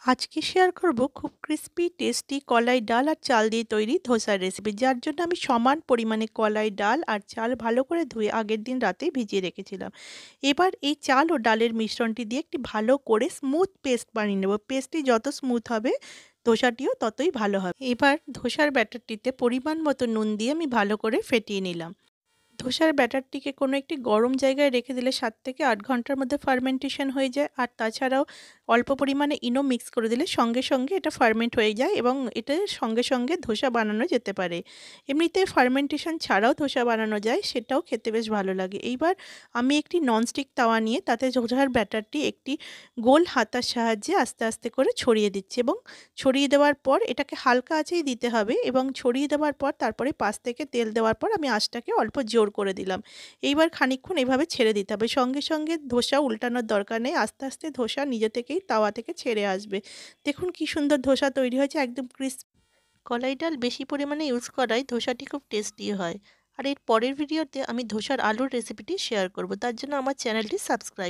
আজকে শেয়ার করব খুব ক্রিস্পি টেস্টি কলাই ডাল আর চাল দিয়ে তৈরি ধোসার রেসিপি, যার জন্য আমি সমান পরিমাণে কলাই ডাল আর চাল ভালো করে ধুয়ে আগের দিন রাতে ভিজিয়ে রেখেছিলাম। এবার এই চাল ও ডালের মিশ্রণটি দিয়ে একটি ভালো করে স্মুথ পেস্ট বানিয়ে নেব। পেস্টটি যত স্মুথ হবে ধোসাটিও ততই ভালো হবে। এবার ধোসার ব্যাটারটিতে পরিমাণ মতো নুন দিয়ে আমি ভালো করে ফেটিয়ে নিলাম। ধোসার ব্যাটারটিকে কোনো একটি গরম জায়গায় রেখে দিলে ৭ থেকে ৮ ঘন্টার মধ্যে ফার্মেন্টেশন হয়ে যায়। আর তাছাড়াও অল্প পরিমাণে ইনো মিক্স করে দিলে সঙ্গে, সঙ্গে এটা ফার্মেন্ট হয়ে যায় এবং এটার সঙ্গে, সঙ্গে ধোসা বানানো যেতে পারে। এমনিতে ফার্মেন্টেশন ছাড়াও ধোসা বানানো যায়, সেটাও খেতে বেশ ভালো লাগে। এইবার আমি একটি ননস্টিক তাওয়া নিয়ে তাতে ধোসার ব্যাটারটি একটি গোল হাতার সাহায্যে আস্তে, আস্তে করে ছড়িয়ে দিচ্ছি এবং ছড়িয়ে দেওয়ার পর এটাকে হালকা আঁচেই দিতে হবে এবং ছড়িয়ে দেওয়ার পর তারপরে পাশ থেকে তেল দেওয়ার পর আমি আঁচটাকে অল্প জোর করে দিলাম। এইবার খানিকক্ষণ এভাবে ছেড়ে দিতে হবে। সঙ্গে, সঙ্গে ধোসা উল্টানোর দরকার নেই। আস্তে, আস্তে ধোসা নিজে থেকেই তাওয়া থেকে ছেড়ে আসবে। দেখুন কি সুন্দর ধোসা তৈরি হয়েছে, একদম কলাই ডাল বেশি পরিমাণে ইউজ করায় ধোসাটি খুব টেস্টি হয়। আর এর পরের ভিডিওতে আমি ধোসার আলুর রেসিপিটি শেয়ার করব। তার জন্য আমার চ্যানেলটি সাবস্ক্রাইব